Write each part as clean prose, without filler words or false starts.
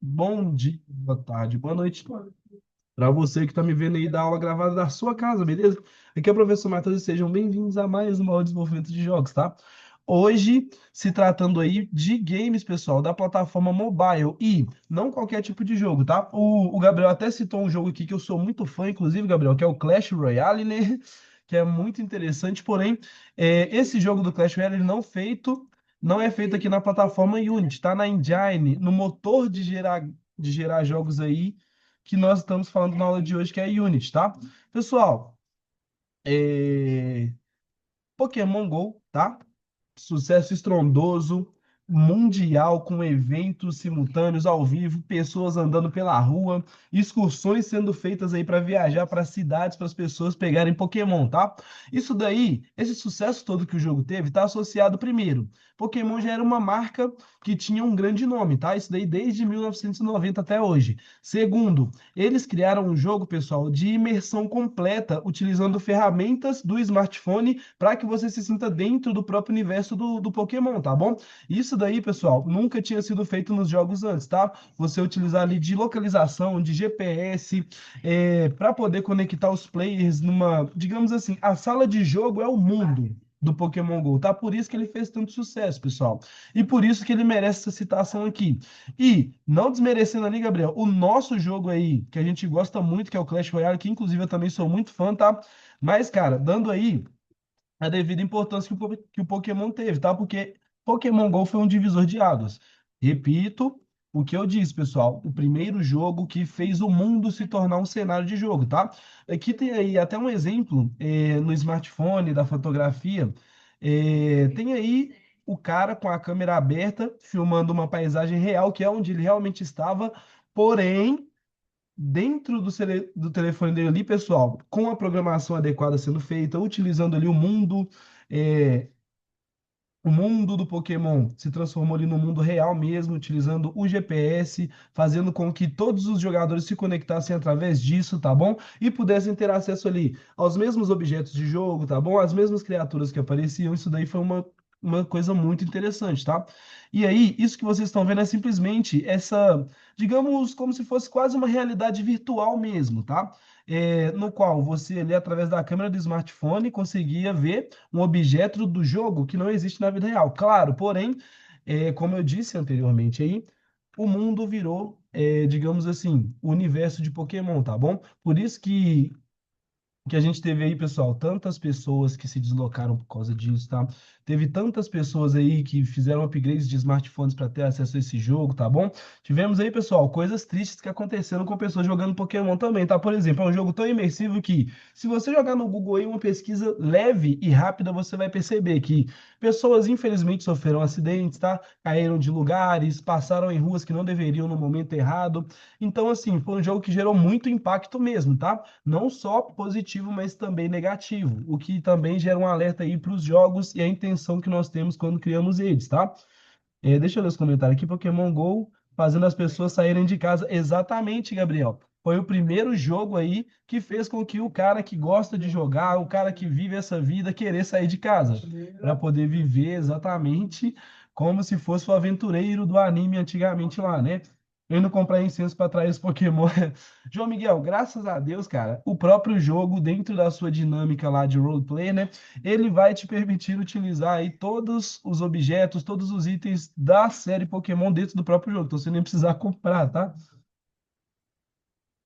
Bom dia, boa tarde, boa noite para você que está me vendo aí da aula gravada da sua casa, beleza? Aqui é o professor Matheus e sejam bem-vindos a mais uma aula de desenvolvimento de jogos, tá? Hoje, se tratando aí de games, pessoal, da plataforma mobile e não qualquer tipo de jogo, tá? O Gabriel até citou um jogo aqui que eu sou muito fã, inclusive, Gabriel, que é o Clash Royale, né? Que é muito interessante, porém, esse jogo do Clash Royale ele não é feito aqui na plataforma Unity, tá? Na Engine, no motor de gerar jogos aí que nós estamos falando na aula de hoje, que é a Unity, tá? Pessoal, é... Pokémon Go, tá? Sucesso estrondoso, mundial, com eventos simultâneos ao vivo, pessoas andando pela rua, excursões sendo feitas aí para viajar para cidades para as pessoas pegarem Pokémon, tá? Isso daí, esse sucesso todo que o jogo teve, tá associado primeiro. Pokémon já era uma marca que tinha um grande nome, tá? Isso daí desde 1990 até hoje. Segundo, eles criaram um jogo, pessoal, de imersão completa, utilizando ferramentas do smartphone para que você se sinta dentro do próprio universo do Pokémon, tá bom? Isso daí, pessoal, nunca tinha sido feito nos jogos antes, tá? Você utilizar ali de localização, de GPS, para poder conectar os players numa, digamos assim, a sala de jogo é o mundo do Pokémon Go, tá? Por isso que ele fez tanto sucesso, pessoal. E por isso que ele merece essa citação aqui. E, não desmerecendo ali, Gabriel, o nosso jogo aí, que a gente gosta muito, que é o Clash Royale, que inclusive eu também sou muito fã, tá? Mas, cara, dando aí a devida importância que o Pokémon teve, tá? Porque Pokémon Go foi um divisor de águas. Repito o que eu disse, pessoal. O primeiro jogo que fez o mundo se tornar um cenário de jogo, tá? Aqui tem aí até um exemplo no smartphone da fotografia. Tem aí o cara com a câmera aberta filmando uma paisagem real, que é onde ele realmente estava, porém dentro do telefone dele ali, pessoal, com a programação adequada sendo feita, utilizando ali é, o mundo do Pokémon se transformou ali no mundo real mesmo, utilizando o GPS, fazendo com que todos os jogadores se conectassem através disso, tá bom? E pudessem ter acesso ali aos mesmos objetos de jogo, tá bom? As mesmas criaturas que apareciam. Isso daí foi uma coisa muito interessante, tá? E aí, isso que vocês estão vendo é simplesmente essa, digamos, como se fosse quase uma realidade virtual mesmo, tá? No qual você ali, através da câmera do smartphone, conseguia ver um objeto do jogo que não existe na vida real. Claro, porém, como eu disse anteriormente aí, o mundo virou, digamos assim, o universo de Pokémon, tá bom? Por isso que a gente teve aí, pessoal, tantas pessoas que se deslocaram por causa disso, tá? Teve tantas pessoas aí que fizeram upgrades de smartphones para ter acesso a esse jogo, tá bom? Tivemos aí, pessoal, coisas tristes que aconteceram com pessoas jogando Pokémon também, tá? Por exemplo, é um jogo tão imersivo que, se você jogar no Google aí uma pesquisa leve e rápida, você vai perceber que pessoas, infelizmente, sofreram acidentes, tá? Caíram de lugares, passaram em ruas que não deveriam no momento errado. Então, assim, foi um jogo que gerou muito impacto mesmo, tá? Não só positivo, mas também negativo, o que também gera um alerta aí para os jogos e a intenção que nós temos quando criamos eles, tá? Deixa eu ler os comentários aqui. Pokémon Go fazendo as pessoas saírem de casa. Exatamente, Gabriel. Foi o primeiro jogo aí que fez com que o cara que gosta de jogar, o cara que vive essa vida, querer sair de casa, para poder viver exatamente como se fosse o aventureiro do anime antigamente lá, né? Eu indo comprar incenso para atrair os Pokémon. João Miguel, graças a Deus, cara, o próprio jogo, dentro da sua dinâmica lá de roleplay, né? Ele vai te permitir utilizar aí todos os objetos, todos os itens da série Pokémon dentro do próprio jogo. Então você nem precisar comprar, tá?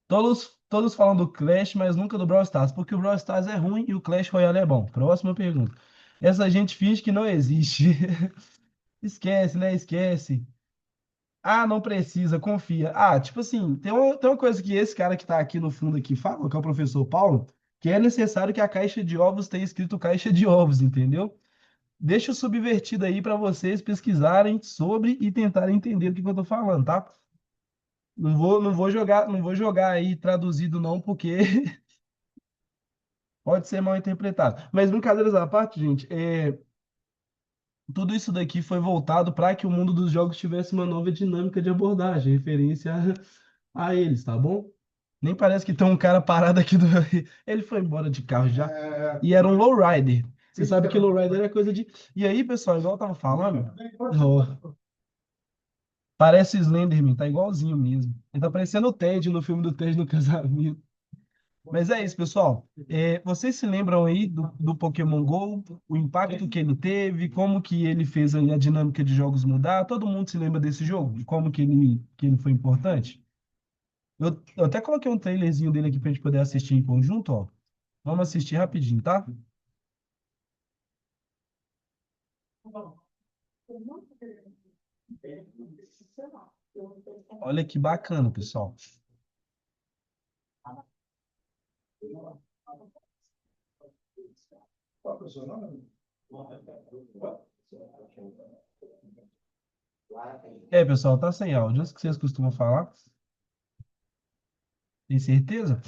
Todos falam do Clash, mas nunca do Brawl Stars, porque o Brawl Stars é ruim e o Clash Royale é bom. Próxima pergunta. Essa gente finge que não existe. Esquece, né? Esquece. Ah, não precisa, confia. Ah, tipo assim, tem uma coisa que esse cara que tá aqui no fundo aqui fala, que é o professor Paulo, que é necessário que a caixa de ovos tenha escrito caixa de ovos, entendeu? Deixa o subvertido aí para vocês pesquisarem sobre e tentarem entender o que eu tô falando, tá? Não vou jogar aí traduzido não, porque pode ser mal interpretado. Mas brincadeiras à parte, gente, tudo isso daqui foi voltado para que o mundo dos jogos tivesse uma nova dinâmica de abordagem, referência a eles, tá bom? Nem parece que tem um cara parado aqui do. Ele foi embora de carro já. E era um lowrider. Você sabe que lowrider é coisa de. E aí, pessoal, igual eu tava falando. Ó, Parece o Slenderman, tá igualzinho mesmo. Ele tá parecendo o Ted no filme do Ted no casamento. Mas é isso, pessoal. Vocês se lembram aí do Pokémon Go, o impacto que ele teve, como que ele fez aí a dinâmica de jogos mudar? Todo mundo se lembra desse jogo? De como que ele foi importante? Eu até coloquei um trailerzinho dele aqui pra gente poder assistir em conjunto, ó. Vamos assistir rapidinho, tá? Olha que bacana, pessoal. Pessoal, tá sem áudio. Isso que vocês costumam falar? Tem certeza?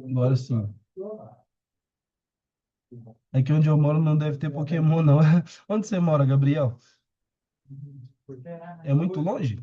Agora sim. Aqui onde eu moro não deve ter Pokémon, não. Onde você mora, Gabriel? É muito longe?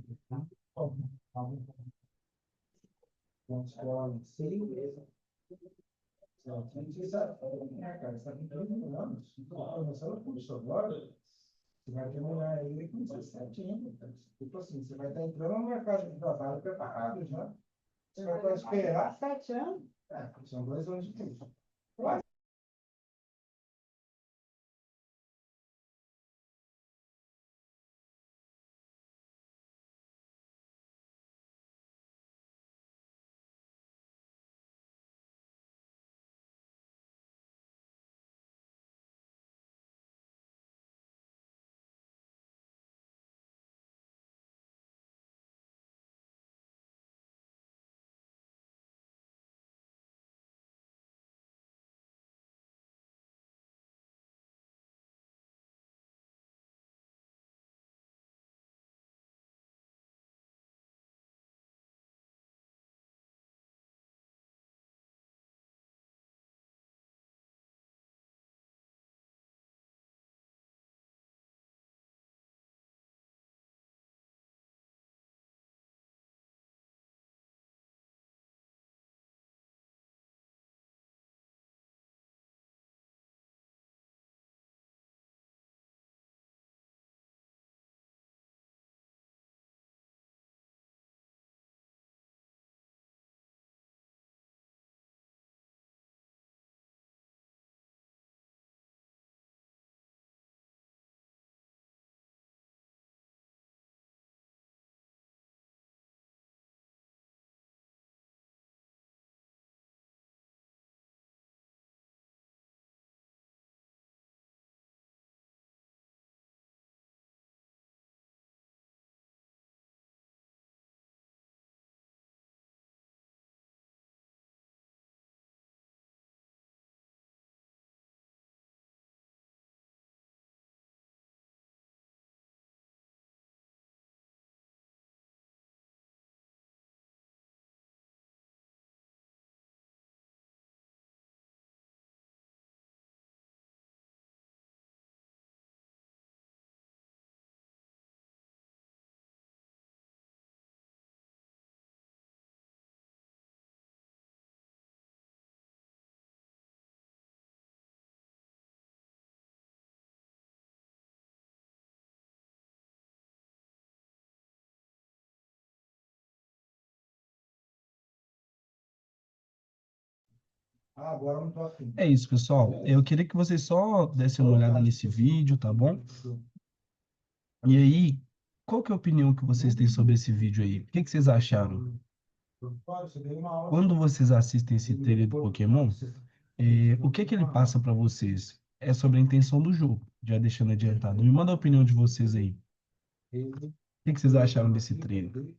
É isso, pessoal. Eu queria que vocês só dessem uma olhada nesse vídeo, tá bom? E aí, qual que é a opinião que vocês têm sobre esse vídeo aí? O que que vocês acharam? Quando vocês assistem esse trailer do Pokémon, o que que ele passa para vocês? É sobre a intenção do jogo, já deixando adiantado. Me manda a opinião de vocês aí. O que que vocês acharam desse trailer?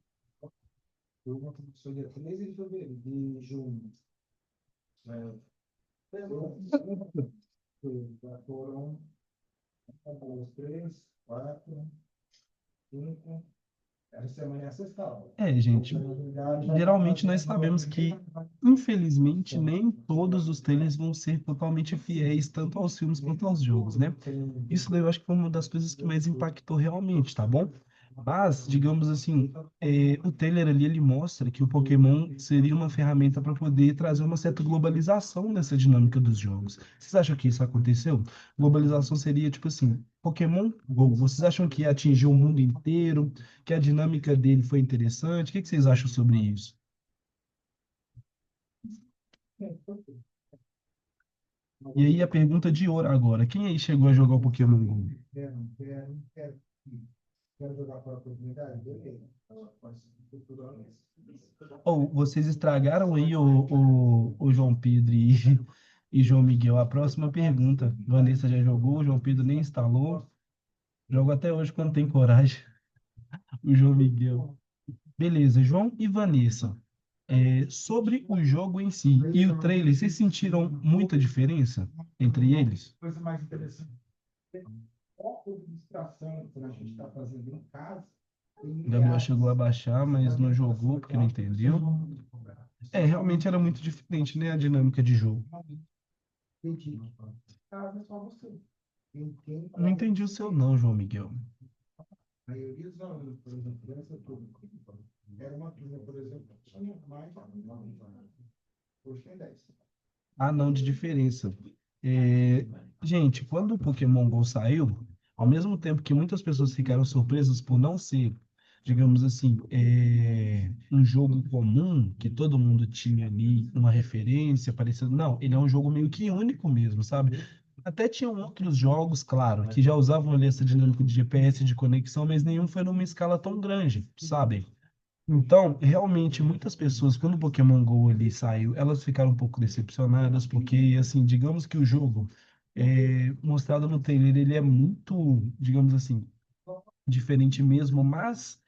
Gente, geralmente nós sabemos que, infelizmente, nem todos os trailers vão ser totalmente fiéis, tanto aos filmes quanto aos jogos, né? Isso daí eu acho que foi uma das coisas que mais impactou realmente, tá bom? Mas, digamos assim, o trailer ali ele mostra que o Pokémon seria uma ferramenta para poder trazer uma certa globalização nessa dinâmica dos jogos. Vocês acham que isso aconteceu? Globalização seria tipo assim, Pokémon Go. Vocês acham que atingiu o mundo inteiro? Que a dinâmica dele foi interessante? O que que vocês acham sobre isso? E aí a pergunta de ouro agora. Quem aí chegou a jogar o Pokémon Go? Ou vocês estragaram aí o João Pedro e João Miguel. A próxima pergunta. Vanessa já jogou, o João Pedro nem instalou. Jogo até hoje quando tem coragem. O João Miguel. Beleza, João e Vanessa. Sobre o jogo em si e o trailer, vocês sentiram muita diferença entre eles? O Gabriel chegou a baixar, mas não jogou porque não entendeu. Realmente era muito diferente, né, a dinâmica de jogo. Não entendi o seu não, João Miguel. Ah, não, de diferença. É, gente, quando o Pokémon Go saiu, ao mesmo tempo que muitas pessoas ficaram surpresas por não ser, digamos assim, um jogo comum, que todo mundo tinha ali uma referência parecida. Não, ele é um jogo meio que único mesmo, sabe? Até tinham outros jogos, claro, que já usavam ali essa dinâmica de GPS de conexão, mas nenhum foi numa escala tão grande, sabe? Então, realmente, muitas pessoas, quando o Pokémon Go ali saiu, elas ficaram um pouco decepcionadas, porque, assim, digamos que o jogo mostrado no trailer, ele é muito, digamos assim, diferente mesmo, mas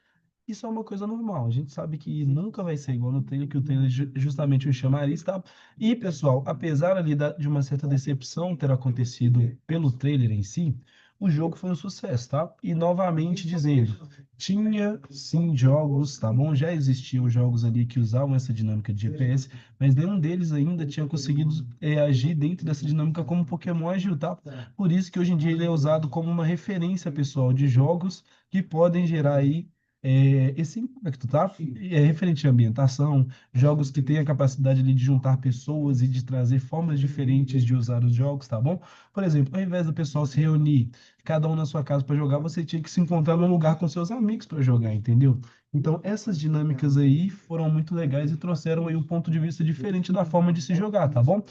isso é uma coisa normal. A gente sabe que nunca vai ser igual no trailer, que o trailer é justamente um chamariz, tá? E, pessoal, apesar ali de uma certa decepção ter acontecido pelo trailer em si, o jogo foi um sucesso, tá? E novamente dizendo, tinha sim jogos, tá bom? Já existiam jogos ali que usavam essa dinâmica de GPS, mas nenhum deles ainda tinha conseguido agir dentro dessa dinâmica como o Pokémon agiu, tá? Por isso que hoje em dia ele é usado como uma referência pessoal de jogos que podem gerar aí esse impacto, tá? E é referente à ambientação, jogos que têm a capacidade ali de juntar pessoas e de trazer formas diferentes de usar os jogos, tá bom? Por exemplo, ao invés do pessoal se reunir, cada um na sua casa para jogar, você tinha que se encontrar num lugar com seus amigos para jogar, entendeu? Então, essas dinâmicas aí foram muito legais e trouxeram aí um ponto de vista diferente da forma de se jogar, tá bom?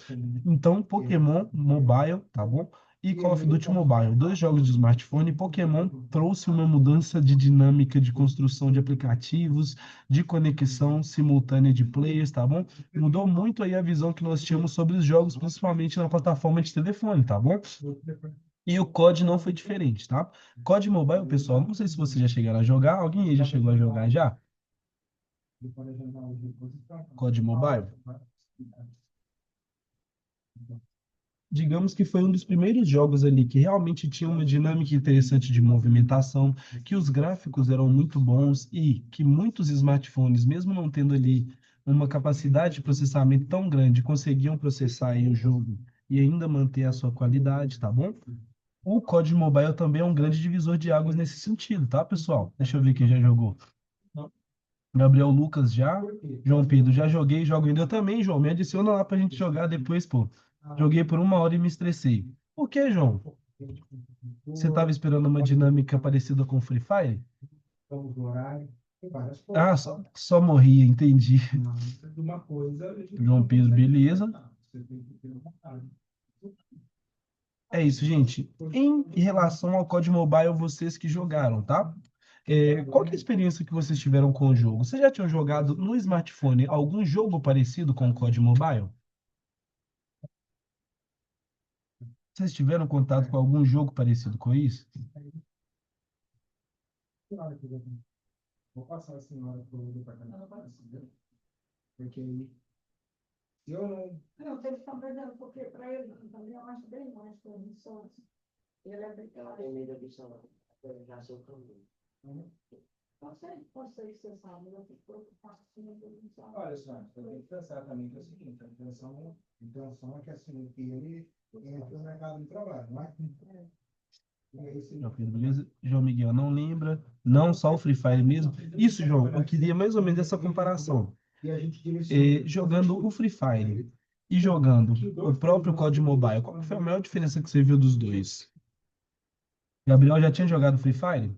Então, Pokémon Mobile, tá bom? E Call of Duty Mobile, dois jogos de smartphone, Pokémon trouxe uma mudança de dinâmica de construção de aplicativos, de conexão simultânea de players, tá bom? Mudou muito aí a visão que nós tínhamos sobre os jogos, principalmente na plataforma de telefone, tá bom? E o COD não foi diferente, tá? COD Mobile, pessoal, não sei se vocês já chegaram a jogar, alguém aí já chegou a jogar já? COD Mobile? Digamos que foi um dos primeiros jogos ali que realmente tinha uma dinâmica interessante de movimentação, que os gráficos eram muito bons e que muitos smartphones, mesmo não tendo ali uma capacidade de processamento tão grande, conseguiam processar aí o jogo e ainda manter a sua qualidade, tá bom? O COD Mobile também é um grande divisor de águas nesse sentido, tá, pessoal? Deixa eu ver quem já jogou. Gabriel Lucas já. João Pedro, já joguei, jogo ainda. Eu também, João. Me adiciona lá pra gente jogar depois, pô. Joguei por uma hora e me estressei. Por quê, João? Você tava esperando uma dinâmica parecida com Free Fire? Ah, só morria, entendi. João Pedro, beleza. É isso, gente. Em relação ao COD Mobile, vocês que jogaram, tá? Qual que é a experiência que vocês tiveram com o jogo? Vocês já tinham jogado no smartphone algum jogo parecido com o COD Mobile? Vocês tiveram contato com algum jogo parecido com isso? João Pedro, beleza? João Miguel não lembra, não só o Free Fire mesmo. Isso, João, eu queria mais ou menos essa comparação. Jogando o Free Fire e jogando o próprio COD Mobile, qual foi a maior diferença que você viu dos dois? Gabriel já tinha jogado Free Fire?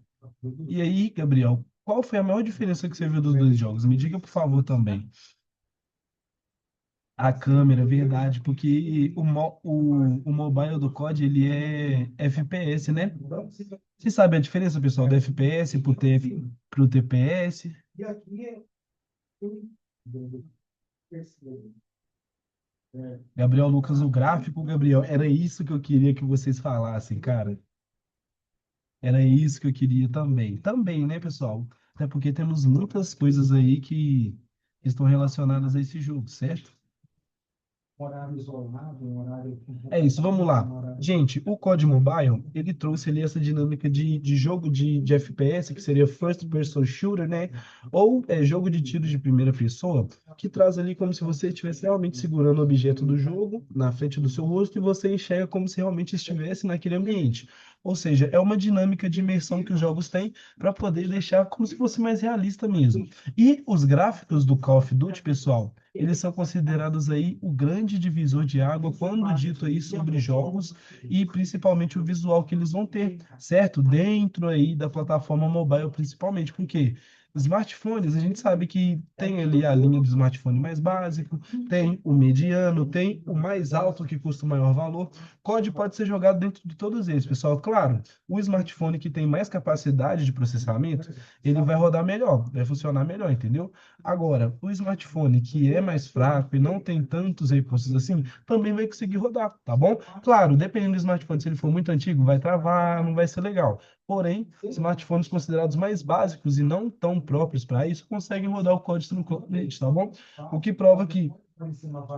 E aí, Gabriel, qual foi a maior diferença que você viu dos dois jogos? Me diga, por favor, também. A câmera, verdade, porque o mobile do COD, ele é FPS, né? Você sabe a diferença, pessoal, do FPS pro TPS? Gabriel Lucas, o gráfico, Gabriel, era isso que eu queria que vocês falassem, cara. Era isso que eu queria também. Também, né, pessoal? Até porque temos muitas coisas aí que estão relacionadas a esse jogo, certo? É isso, vamos lá. Gente, o COD Mobile, ele trouxe ali essa dinâmica de jogo de FPS, que seria First Person Shooter, né? Ou jogo de tiro de primeira pessoa, que traz ali como se você estivesse realmente segurando o objeto do jogo na frente do seu rosto e você enxerga como se realmente estivesse naquele ambiente. Ou seja, é uma dinâmica de imersão que os jogos têm para poder deixar como se fosse mais realista mesmo. E os gráficos do Call of Duty, pessoal, eles são considerados aí o grande divisor de água quando dito aí sobre jogos e principalmente o visual que eles vão ter, certo? Dentro aí da plataforma mobile, principalmente, porque smartphones, a gente sabe que tem ali a linha do smartphone mais básico, tem o mediano, tem o mais alto que custa o maior valor. COD pode ser jogado dentro de todos eles, pessoal. Claro, o smartphone que tem mais capacidade de processamento, ele vai rodar melhor, vai funcionar melhor, entendeu? Agora, o smartphone que é mais fraco e não tem tantos recursos assim, também vai conseguir rodar, tá bom? Claro, dependendo do smartphone, se ele for muito antigo, vai travar, não vai ser legal. Porém, smartphones considerados mais básicos e não tão próprios para isso, conseguem rodar o código tranquilamente, tá bom? O que prova que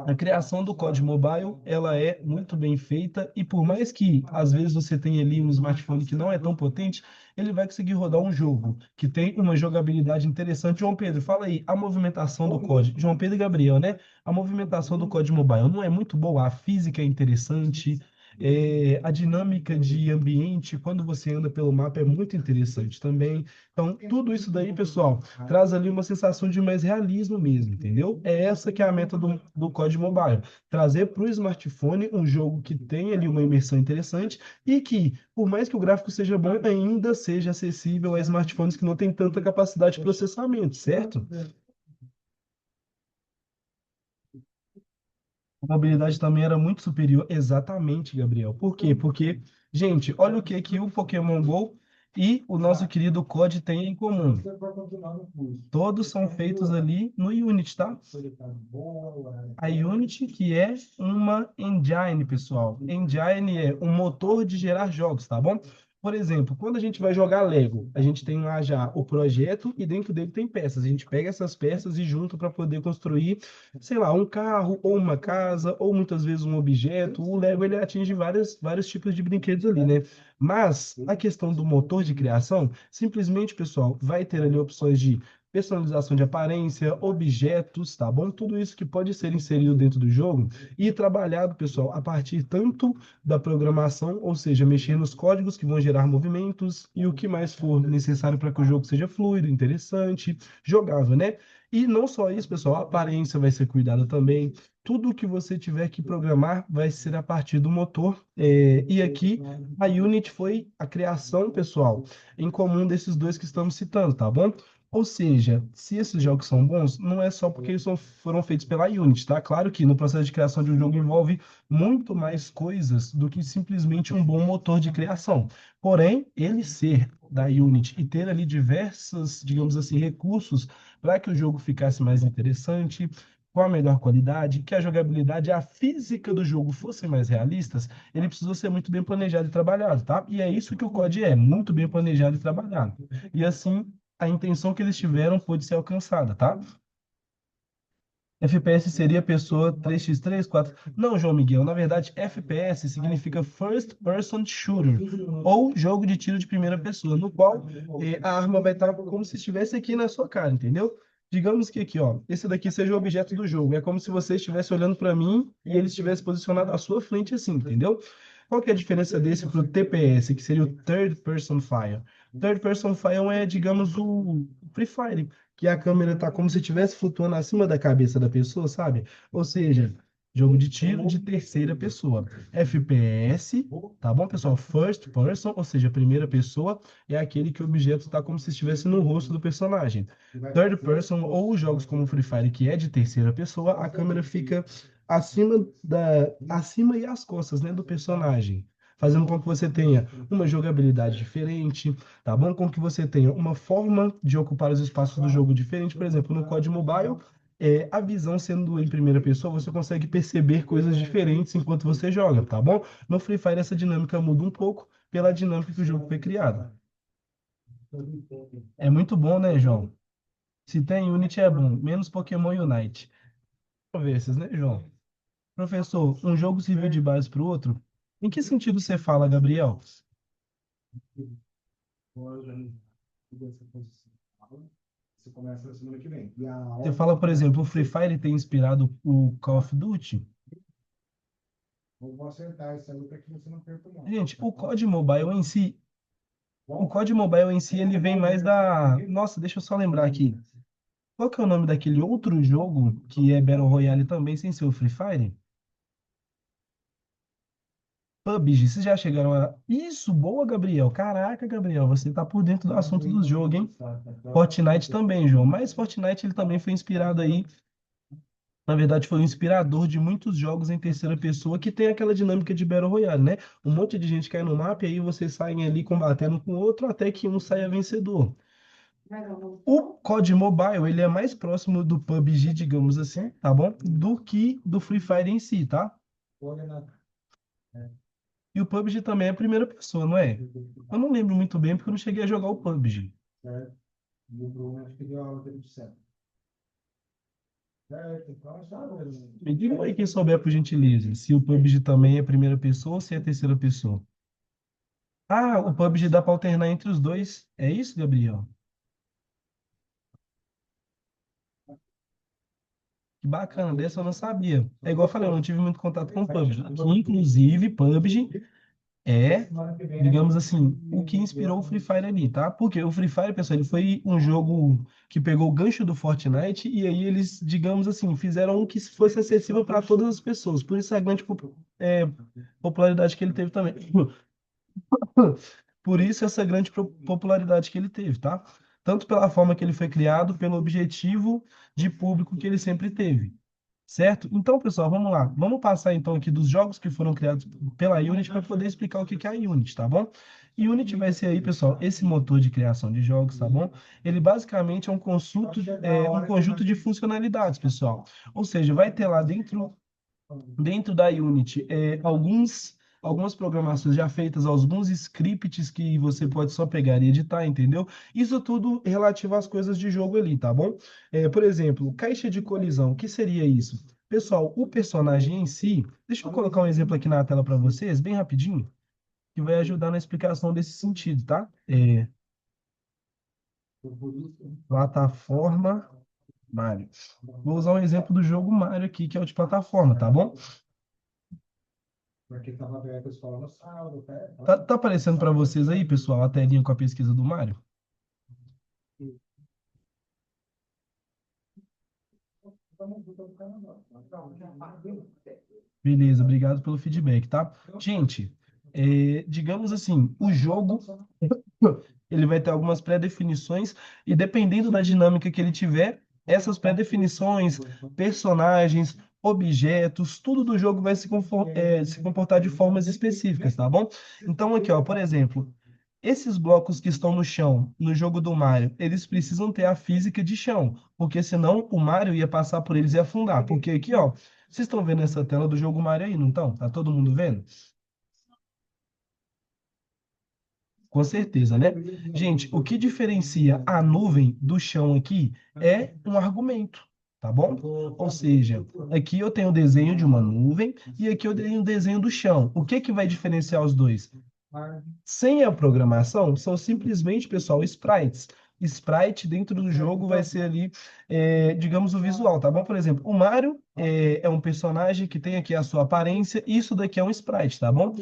a criação do código mobile, ela é muito bem feita e por mais que às vezes você tenha ali um smartphone que não é tão potente, ele vai conseguir rodar um jogo que tem uma jogabilidade interessante. João Pedro, fala aí, a movimentação do código. João Pedro e Gabriel, né? A movimentação do código mobile não é muito boa, a física é interessante, a dinâmica de ambiente, quando você anda pelo mapa, é muito interessante também. Então, tudo isso daí, pessoal, traz ali uma sensação de mais realismo mesmo, entendeu? É essa que é a meta do COD Mobile. Trazer para o smartphone um jogo que tenha ali uma imersão interessante e que, por mais que o gráfico seja bom, ainda seja acessível a smartphones que não têm tanta capacidade de processamento, certo? A mobilidade também era muito superior. Exatamente, Gabriel. Por quê? Porque, gente, olha o que que o Pokémon Go e o nosso querido COD têm em comum. Todos são feitos ali no Unity, tá? A Unity, que é uma engine, pessoal. Engine é um motor de gerar jogos, tá bom? Por exemplo, quando a gente vai jogar Lego, a gente tem lá já o projeto e dentro dele tem peças. A gente pega essas peças e junta para poder construir, sei lá, um carro ou uma casa ou muitas vezes um objeto. O Lego ele atinge vários tipos de brinquedos ali, né? Mas a questão do motor de criação, simplesmente, pessoal, vai ter ali opções de personalização de aparência, objetos, tá bom? Tudo isso que pode ser inserido dentro do jogo e trabalhado, pessoal, a partir tanto da programação, ou seja, mexer nos códigos que vão gerar movimentos e o que mais for necessário para que o jogo seja fluido, interessante, jogável, né? E não só isso, pessoal, a aparência vai ser cuidada também. Tudo que você tiver que programar vai ser a partir do motor. E aqui a Unity foi a criação, pessoal, em comum desses dois que estamos citando, tá bom? Ou seja, se esses jogos são bons, não é só porque eles foram feitos pela Unity, tá? Claro que no processo de criação de um jogo envolve muito mais coisas do que simplesmente um bom motor de criação. Porém, ele ser da Unity e ter ali diversos, digamos assim, recursos para que o jogo ficasse mais interessante, com a melhor qualidade, que a jogabilidade e a física do jogo fossem mais realistas, ele precisou ser muito bem planejado e trabalhado, tá? E é isso que o COD é, muito bem planejado e trabalhado. E assim, a intenção que eles tiveram pôde ser alcançada, tá? FPS seria pessoa 3x3, 4. Não, João Miguel, na verdade, FPS significa First Person Shooter, ou jogo de tiro de primeira pessoa, no qual a arma vai estar como se estivesse aqui na sua cara, entendeu? Digamos que aqui, ó, esse daqui seja o objeto do jogo. É como se você estivesse olhando para mim e ele estivesse posicionado à sua frente assim, entendeu? Qual que é a diferença desse para o TPS, que seria o Third Person Fire? Third Person Fire é, digamos, o Free Fire, que a câmera tá como se estivesse flutuando acima da cabeça da pessoa, sabe? Ou seja, jogo de tiro de terceira pessoa. FPS, tá bom, pessoal? First Person, ou seja, primeira pessoa, é aquele que o objeto está como se estivesse no rosto do personagem. Third Person, ou jogos como Free Fire, que é de terceira pessoa, a câmera fica acima e às costas, né, do personagem, fazendo com que você tenha uma jogabilidade diferente, tá bom? Com que você tenha uma forma de ocupar os espaços do jogo diferente. Por exemplo, no COD Mobile, a visão sendo em primeira pessoa, você consegue perceber coisas diferentes enquanto você joga, tá bom? No Free Fire essa dinâmica muda um pouco pela dinâmica que o jogo foi criado. É muito bom, né, João? Se tem Unity é bom, menos Pokémon Unite. Conversas, né, João? Professor, um jogo serviu de base para o outro? Em que sentido você fala, Gabriel? Você fala, por exemplo, o Free Fire tem inspirado o Call of Duty? Gente, o COD Mobile em si, ele vem mais da... Nossa, deixa eu só lembrar aqui. Qual que é o nome daquele outro jogo que é Battle Royale também, sem ser o Free Fire? PUBG, vocês já chegaram a... Isso, boa, Gabriel. Caraca, Gabriel, você tá por dentro do assunto do jogo, hein? Fortnite também, João. Mas Fortnite ele também foi inspirado aí. Na verdade, foi um inspirador de muitos jogos em terceira pessoa que tem aquela dinâmica de Battle Royale, né? Um monte de gente cai no mapa e aí vocês saem ali combatendo com o outro até que um saia vencedor. O COD Mobile, ele é mais próximo do PUBG, digamos assim, tá bom? Do que do Free Fire em si, tá? E o PUBG também é a primeira pessoa, não é? Eu não lembro muito bem porque eu não cheguei a jogar o PUBG. Me diga aí quem souber, por gentileza, se o PUBG também é primeira pessoa ou se é terceira pessoa. Ah, o PUBG dá para alternar entre os dois. É isso, Gabriel? Que bacana, dessa eu não sabia. É igual eu falei, eu não tive muito contato com o PUBG. Que, inclusive, PUBG é, digamos assim, o que inspirou o Free Fire ali, tá? Porque o Free Fire, pessoal, ele foi um jogo que pegou o gancho do Fortnite e aí eles, digamos assim, fizeram um que fosse acessível para todas as pessoas. Por isso a grande popularidade que ele teve também. Por isso essa grande popularidade que ele teve, tá? Tanto pela forma que ele foi criado, pelo objetivo de público que ele sempre teve. Certo? Então, pessoal, vamos lá. Vamos passar então aqui dos jogos que foram criados pela Unity para poder explicar o que que é a Unity, tá bom? Unity vai ser aí, pessoal, esse motor de criação de jogos, tá bom? Ele basicamente é um conjunto de funcionalidades, pessoal. Ou seja, vai ter lá dentro da Unity, algumas programações já feitas, alguns scripts que você pode só pegar e editar, entendeu? Isso tudo relativo às coisas de jogo ali, tá bom? Por exemplo, caixa de colisão, o que seria isso? Pessoal, o personagem em si, deixa eu colocar um exemplo aqui na tela para vocês, bem rapidinho, que vai ajudar na explicação desse sentido, tá? Plataforma Mario. Vou usar um exemplo do jogo Mario aqui, que é o de plataforma, tá bom? Tá aparecendo para vocês aí, pessoal, a telinha com a pesquisa do Mário? Beleza, obrigado pelo feedback, tá? Gente, digamos assim, o jogo ele vai ter algumas pré-definições e dependendo da dinâmica que ele tiver, essas pré-definições, personagens, objetos, tudo do jogo vai se comportar de formas específicas, tá bom? Então aqui, ó, por exemplo, esses blocos que estão no chão, no jogo do Mario, eles precisam ter a física de chão, porque senão o Mario ia passar por eles e afundar. Porque aqui, ó, vocês estão vendo essa tela do jogo Mario aí, não estão? Tá todo mundo vendo? Com certeza, né? Gente, o que diferencia a nuvem do chão aqui é um argumento, tá bom? Ou seja, aqui eu tenho o desenho de uma nuvem e aqui eu tenho o desenho do chão. O que que vai diferenciar os dois? Sem a programação, são simplesmente, pessoal, sprites. Sprite dentro do jogo vai ser ali, digamos, o visual, tá bom? Por exemplo, o Mario é um personagem que tem aqui a sua aparência, isso daqui é um sprite, tá bom?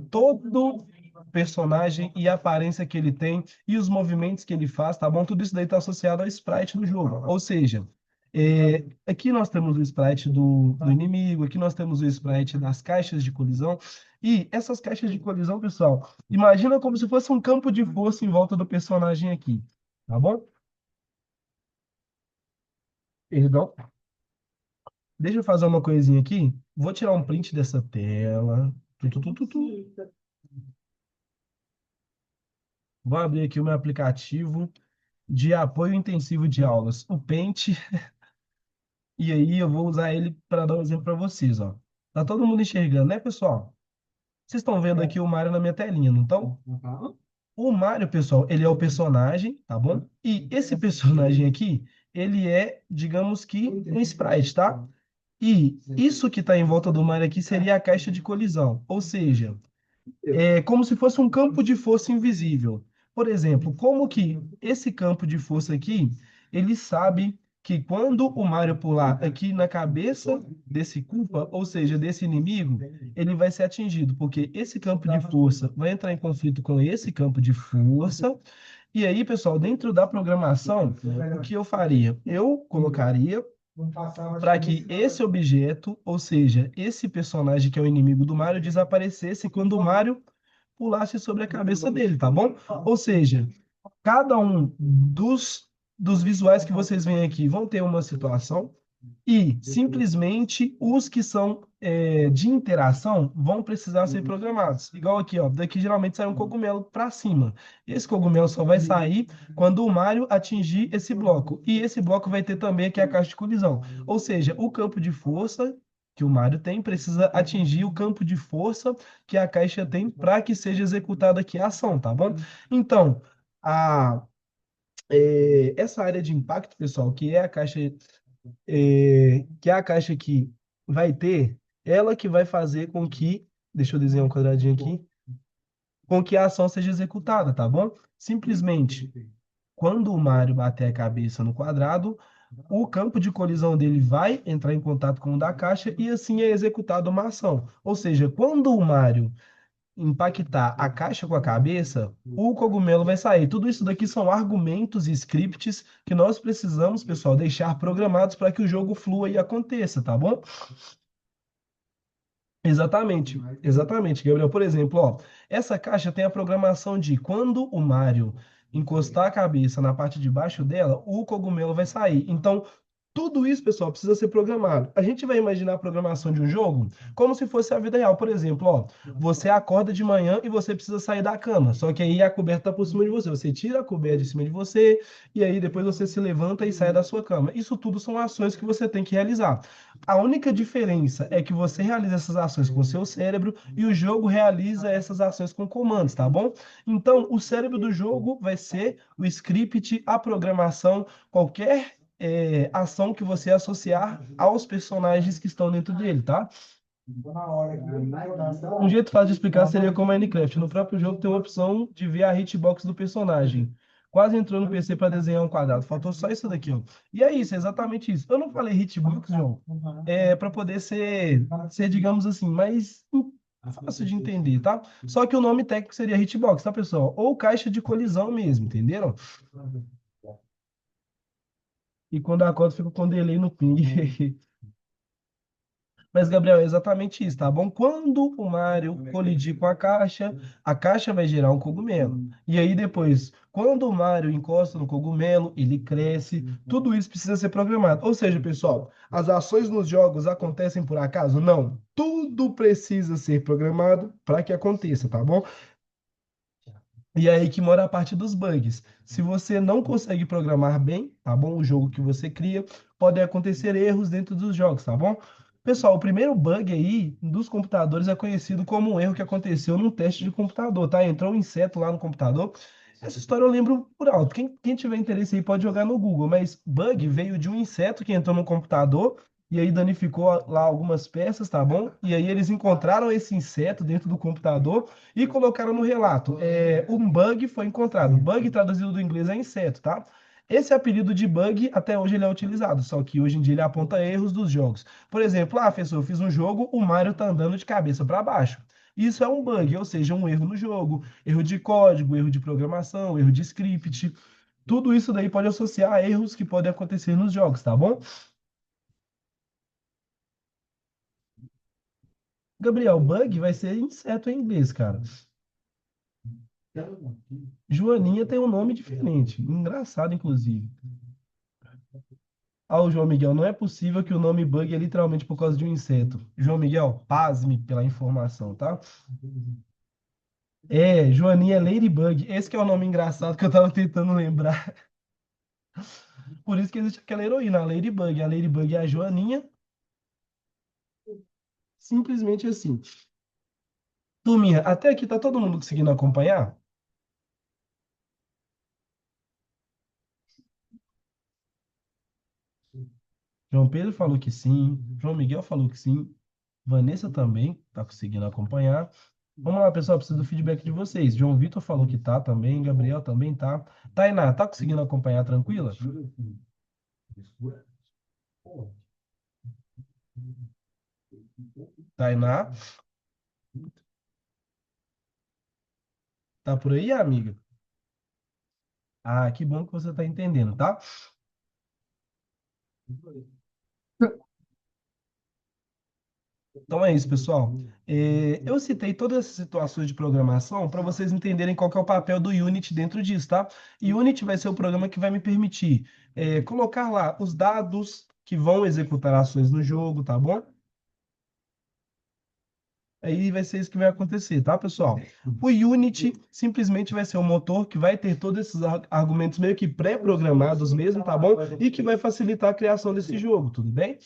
todo personagem e a aparência que ele tem e os movimentos que ele faz, tá bom? Tudo isso daí está associado ao sprite do jogo. Ou seja, aqui nós temos o sprite do inimigo, aqui nós temos o sprite das caixas de colisão. E essas caixas de colisão, pessoal, imagina como se fosse um campo de força em volta do personagem aqui, tá bom? Perdão. Deixa eu fazer uma coisinha aqui. Vou tirar um print dessa tela. Tu, tu, tu, tu, tu. Vou abrir aqui o meu aplicativo de apoio intensivo de aulas, o Paint, e aí eu vou usar ele para dar um exemplo para vocês, ó. Tá todo mundo enxergando, né, pessoal? Vocês estão vendo aqui o Mário na minha telinha, não estão? O Mário, pessoal, ele é o personagem, tá bom? E esse personagem aqui, ele é, digamos que, um sprite, tá? E isso que está em volta do Mário aqui seria a caixa de colisão, ou seja, é como se fosse um campo de força invisível. Por exemplo, como que esse campo de força aqui, ele sabe que quando o Mario pular aqui na cabeça desse culpa, ou seja, desse inimigo, ele vai ser atingido, porque esse campo de força vai entrar em conflito com esse campo de força. E aí, pessoal, dentro da programação, o que eu faria? Eu colocaria para que esse objeto, ou seja, esse personagem que é o inimigo do Mario, desaparecesse quando o Mario pulasse sobre a cabeça dele, tá bom? Ou seja, cada um dos visuais que vocês veem aqui vão ter uma situação e simplesmente os que são de interação vão precisar ser programados. Igual aqui, ó, daqui geralmente sai um cogumelo para cima. Esse cogumelo só vai sair quando o Mario atingir esse bloco. E esse bloco vai ter também aqui a caixa de colisão. Ou seja, o campo de força que o Mario tem precisa atingir o campo de força que a caixa tem para que seja executada aqui a ação, tá bom? Então, a, essa área de impacto, pessoal, que é a caixa que vai ter, ela que vai fazer com que, deixa eu desenhar um quadradinho aqui, com que a ação seja executada, tá bom? Simplesmente, quando o Mario bater a cabeça no quadrado, o campo de colisão dele vai entrar em contato com o da caixa e assim é executada uma ação. Ou seja, quando o Mario impactar a caixa com a cabeça, o cogumelo vai sair. Tudo isso daqui são argumentos e scripts que nós precisamos, pessoal, deixar programados para que o jogo flua e aconteça, tá bom? Exatamente, exatamente, Gabriel. Por exemplo, ó, essa caixa tem a programação de quando o Mario encostar a cabeça na parte de baixo dela, o cogumelo vai sair. Então, tudo isso, pessoal, precisa ser programado. A gente vai imaginar a programação de um jogo como se fosse a vida real. Por exemplo, ó, você acorda de manhã e você precisa sair da cama. Só que aí a coberta está por cima de você. Você tira a coberta de cima de você e aí depois você se levanta e sai da sua cama. Isso tudo são ações que você tem que realizar. A única diferença é que você realiza essas ações com o seu cérebro e o jogo realiza essas ações com comandos, tá bom? Então, o cérebro do jogo vai ser o script, a programação, qualquer ação que você associar aos personagens que estão dentro dele, tá? Um jeito fácil de explicar seria como Minecraft. No próprio jogo tem uma opção de ver a hitbox do personagem. Quase entrou no PC para desenhar um quadrado. Faltou só isso daqui, ó. E é isso, é exatamente isso. Eu não falei hitbox, João, para poder ser, digamos assim, mais fácil de entender, tá? Só que o nome técnico seria hitbox, tá, pessoal? Ou caixa de colisão mesmo, entenderam? E quando acorda, fica com delay no ping. Mas, Gabriel, é exatamente isso, tá bom? Quando o Mario colidir com a caixa vai gerar um cogumelo. E aí depois, quando o Mario encosta no cogumelo, ele cresce. Tudo isso precisa ser programado. Ou seja, pessoal, as ações nos jogos acontecem por acaso? Não. Tudo precisa ser programado para que aconteça, tá bom? E é aí que mora a parte dos bugs. Se você não consegue programar bem, tá bom? O jogo que você cria, podem acontecer erros dentro dos jogos, tá bom? Pessoal, o primeiro bug aí dos computadores é conhecido como um erro que aconteceu num teste de computador, tá? Entrou um inseto lá no computador. Essa história eu lembro por alto. Quem tiver interesse aí pode jogar no Google, mas bug veio de um inseto que entrou no computador e aí danificou lá algumas peças, tá bom? E aí eles encontraram esse inseto dentro do computador e colocaram no relato. Um bug foi encontrado. Bug traduzido do inglês é inseto, tá? Esse apelido de bug até hoje ele é utilizado, só que hoje em dia ele aponta erros dos jogos. Por exemplo, professor, eu fiz um jogo, o Mario tá andando de cabeça para baixo. Isso é um bug, ou seja, um erro no jogo, erro de código, erro de programação, erro de script. Tudo isso daí pode associar a erros que podem acontecer nos jogos, tá bom? Gabriel, bug vai ser inseto em inglês, cara. Joaninha tem um nome diferente, engraçado, inclusive. Ah, o João Miguel, não é possível que o nome bug é literalmente por causa de um inseto. João Miguel, pasme pela informação, tá? É, Joaninha é Ladybug. Esse que é o nome engraçado que eu tava tentando lembrar. Por isso que existe aquela heroína, a Ladybug. A Ladybug é a Joaninha, simplesmente assim. Turminha, até aqui tá todo mundo conseguindo acompanhar? João Pedro falou que sim, João Miguel falou que sim, Vanessa também tá conseguindo acompanhar. Vamos lá, pessoal, preciso do feedback de vocês. João Vitor falou que tá também, Gabriel também tá. Tainá, tá conseguindo acompanhar tranquila? Tainá, tá por aí, amiga? Ah, que bom que você tá entendendo, tá? Então é isso, pessoal. Eu citei todas essas situações de programação para vocês entenderem qual que é o papel do Unity dentro disso, tá? E Unity vai ser o programa que vai me permitir colocar lá os dados que vão executar ações no jogo, tá bom? Aí vai ser isso que vai acontecer, tá, pessoal? O Unity simplesmente vai ser um motor que vai ter todos esses argumentos meio que pré-programados mesmo, tá bom? E que vai facilitar a criação desse jogo, tudo bem?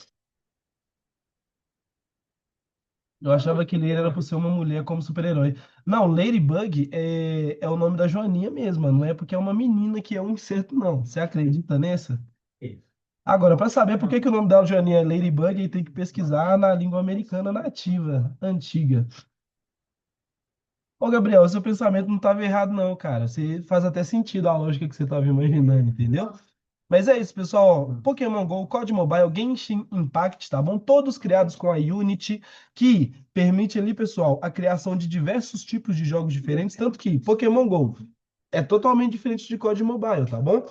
Eu achava que Leira era por ser uma mulher como super-herói. Não, Ladybug é o nome da Joaninha mesmo, não é porque é uma menina que é um inseto, não. Você acredita nessa? Agora, para saber por que que o nome dela Joaninha é Ladybug, aí tem que pesquisar na língua americana nativa, antiga. Ô, Gabriel, seu pensamento não estava errado, não, cara. Você faz até sentido a lógica que você estava imaginando, entendeu? Mas é isso, pessoal. Pokémon Go, COD Mobile, Genshin Impact, tá bom? Todos criados com a Unity, que permite ali, pessoal, a criação de diversos tipos de jogos diferentes, tanto que Pokémon Go é totalmente diferente de COD Mobile, tá bom?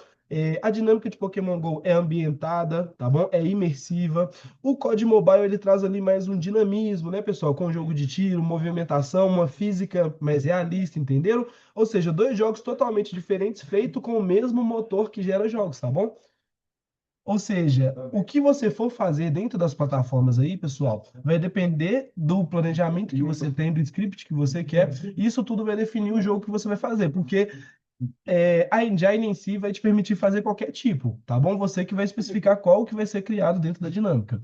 A dinâmica de Pokémon Go é ambientada, tá bom? É imersiva. O COD Mobile ele traz ali mais um dinamismo, né, pessoal? Com jogo de tiro, movimentação, uma física mais realista, entenderam? Ou seja, dois jogos totalmente diferentes, feitos com o mesmo motor que gera jogos, tá bom? Ou seja, o que você for fazer dentro das plataformas aí, pessoal, vai depender do planejamento que você tem, do script que você quer. Isso tudo vai definir o jogo que você vai fazer, porque a engine em si vai te permitir fazer qualquer tipo, tá bom? Você que vai especificar qual que vai ser criado dentro da dinâmica.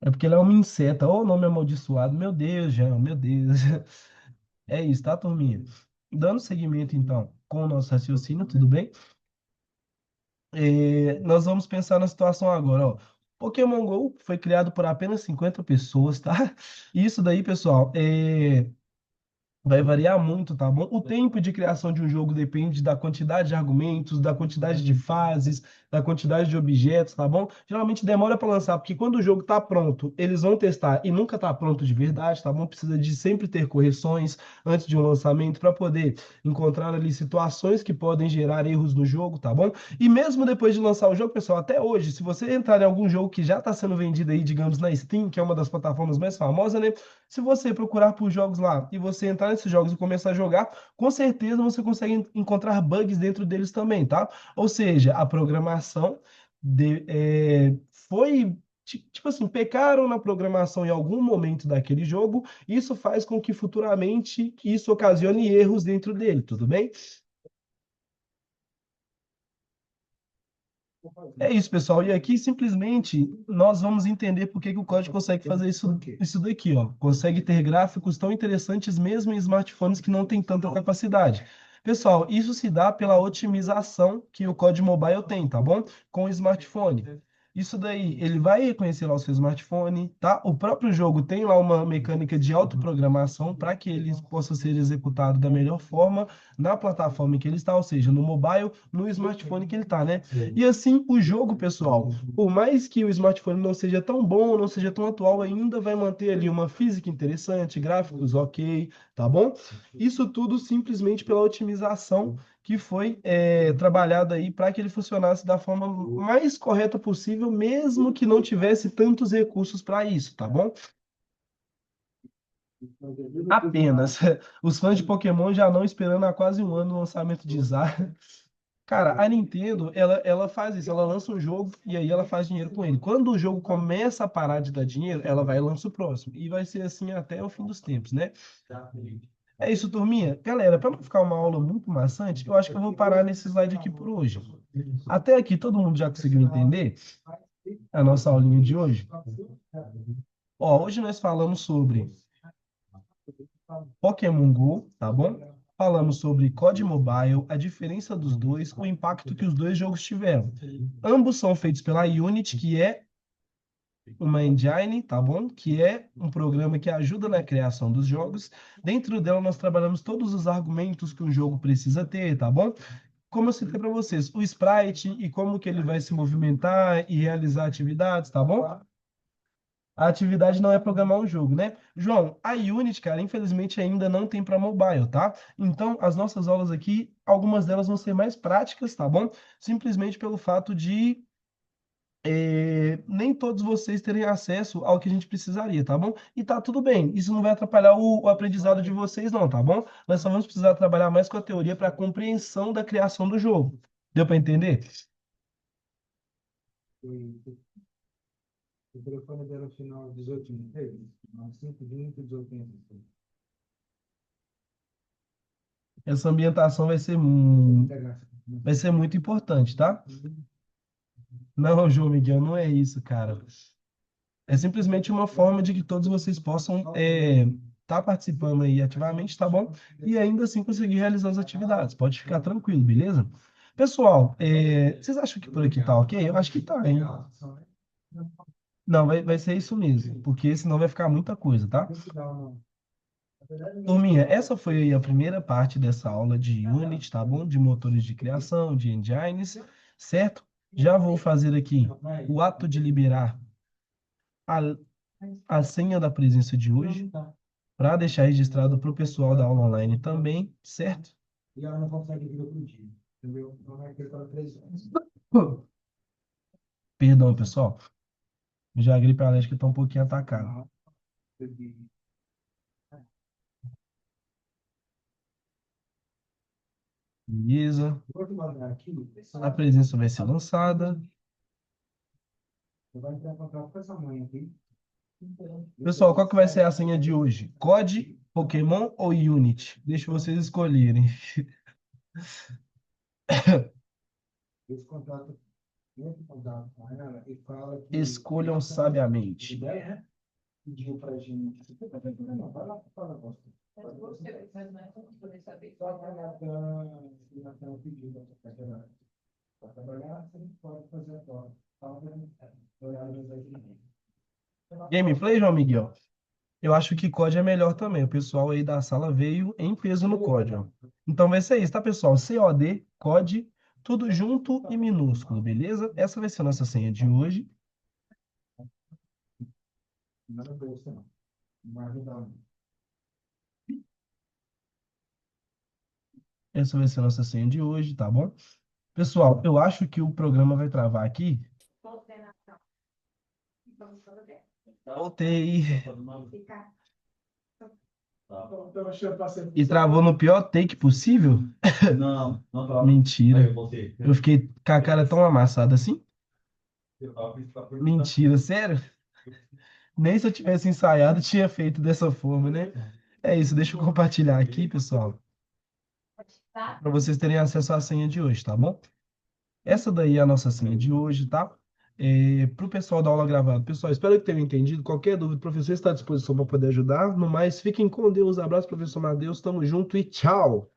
É porque ela é uma inseta, ô nome amaldiçoado, meu Deus, Jean, meu Deus. É isso, tá, turminha? Dando seguimento, então, com o nosso raciocínio, tudo bem? Nós vamos pensar na situação agora, ó. Pokémon Go foi criado por apenas 50 pessoas, tá? Isso daí, pessoal, vai variar muito, tá bom? O tempo de criação de um jogo depende da quantidade de argumentos, da quantidade de fases, da quantidade de objetos, tá bom? Geralmente demora para lançar, porque quando o jogo tá pronto, eles vão testar e nunca tá pronto de verdade, tá bom? Precisa de sempre ter correções antes de um lançamento para poder encontrar ali situações que podem gerar erros no jogo, tá bom? E mesmo depois de lançar o jogo, pessoal, até hoje, se você entrar em algum jogo que já está sendo vendido aí, digamos, na Steam, que é uma das plataformas mais famosas, né? Se você procurar por jogos lá e você entrar nesses jogos e começar a jogar, com certeza você consegue encontrar bugs dentro deles também, tá? Ou seja, a programação foi. Tipo assim, pecaram na programação em algum momento daquele jogo, isso faz com que futuramente isso ocasione erros dentro dele, tudo bem? É isso, pessoal. E aqui simplesmente nós vamos entender por que que o código consegue fazer isso daqui, ó. Consegue ter gráficos tão interessantes mesmo em smartphones que não têm tanta capacidade. Pessoal, isso se dá pela otimização que o código mobile tem, tá bom? Com o smartphone. Isso daí, ele vai reconhecer lá o seu smartphone, tá? O próprio jogo tem lá uma mecânica de autoprogramação para que ele possa ser executado da melhor forma na plataforma em que ele está, ou seja, no mobile, no smartphone que ele está, né? E assim, o jogo, pessoal, por mais que o smartphone não seja tão bom, não seja tão atual, ainda vai manter ali uma física interessante, gráficos ok, tá bom? Isso tudo simplesmente pela otimização que foi trabalhada aí para que ele funcionasse da forma mais correta possível, mesmo que não tivesse tantos recursos para isso, tá bom? Apenas. Os fãs de Pokémon já não esperando há quase um ano o lançamento de Zara. Cara, a Nintendo, ela faz isso, ela lança um jogo e aí ela faz dinheiro com ele. Quando o jogo começa a parar de dar dinheiro, ela vai e lança o próximo. E vai ser assim até o fim dos tempos, né? É isso, turminha. Galera, para não ficar uma aula muito maçante, eu acho que eu vou parar nesse slide aqui por hoje. Até aqui, todo mundo já conseguiu entender a nossa aulinha de hoje? Ó, hoje nós falamos sobre Pokémon Go, tá bom? Falamos sobre COD Mobile, a diferença dos dois, o impacto que os dois jogos tiveram. Ambos são feitos pela Unity, que é uma engine, tá bom? Que é um programa que ajuda na criação dos jogos. Dentro dela nós trabalhamos todos os argumentos que um jogo precisa ter, tá bom? Como eu citei para vocês, o sprite e como que ele vai se movimentar e realizar atividades, tá bom? A atividade não é programar um jogo, né? João, a Unity, cara, infelizmente ainda não tem para mobile, tá? Então, as nossas aulas aqui, algumas delas vão ser mais práticas, tá bom? Simplesmente pelo fato de nem todos vocês terem acesso ao que a gente precisaria, tá bom? E tá tudo bem, isso não vai atrapalhar o aprendizado de vocês, não, tá bom? Nós só vamos precisar trabalhar mais com a teoria para a compreensão da criação do jogo. Deu para entender? O telefone dela final 18 não teve? 520, 18. Essa ambientação vai ser muito importante, tá? Não, João Miguel, não é isso, cara. É simplesmente uma forma de que todos vocês possam estar participando aí ativamente, tá bom? E ainda assim conseguir realizar as atividades. Pode ficar tranquilo, beleza? Pessoal, vocês acham que por aqui tá ok? Eu acho que tá, hein? Não, vai ser isso mesmo, porque senão vai ficar muita coisa, tá? Turminha, essa foi aí a primeira parte dessa aula de Unity, tá bom? De motores de criação, de engines, certo? Já vou fazer aqui o ato de liberar a, a senha da presença de hoje, para deixar registrado para o pessoal da aula online também, certo? E ela não consegue vir outro dia, entendeu? Então vai ter para 3 horas. Perdão, pessoal. Já a gripe alérgica está um pouquinho atacada. Beleza. Vou te mandar aqui. A presença vai ser lançada. Você vai entrar em contato com essa mãe aqui. Pessoal, qual que vai ser a senha de hoje? COD, Pokémon ou Unity? Deixa vocês escolherem. Esse contato, entre em contato com ela e fala que Escolham sabiamente. ideia, né? Pediu pra gente. Não, vai lá, fala, Costa. Só que a Natan pediu para trabalhar. Para trabalhar, você pode fazer a prova. Fala para mim. Horário das 8h30. Gameplay, João Miguel? Eu acho que COD é melhor também. O pessoal aí da sala veio em peso no COD, ó. Então vai ser isso, tá, pessoal? COD, COD, tudo junto e minúsculo, beleza? Essa vai ser a nossa senha de hoje. Não é pra você, não. Não vai ajudar, não. Essa vai ser a nossa senha de hoje, tá bom? Pessoal, eu acho que o programa vai travar aqui. Voltei. E travou no pior take possível? Não, não tava. Mentira. Aí eu voltei. Eu fiquei com a cara tão amassada assim? Eu tava perguntando. Mentira, sério? Nem se eu tivesse ensaiado tinha feito dessa forma, né? É isso, deixa eu compartilhar aqui, pessoal, para vocês terem acesso à senha de hoje, tá bom? Essa daí é a nossa senha de hoje, tá? Para o pessoal da aula gravada. Pessoal, espero que tenham entendido. Qualquer dúvida, o professor está à disposição para poder ajudar. No mais, fiquem com Deus. Abraço, professor Matheus. Tamo junto e tchau.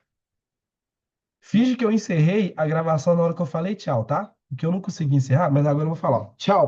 Finge que eu encerrei a gravação na hora que eu falei tchau, tá? Porque eu não consegui encerrar, mas agora eu vou falar. Ó. Tchau.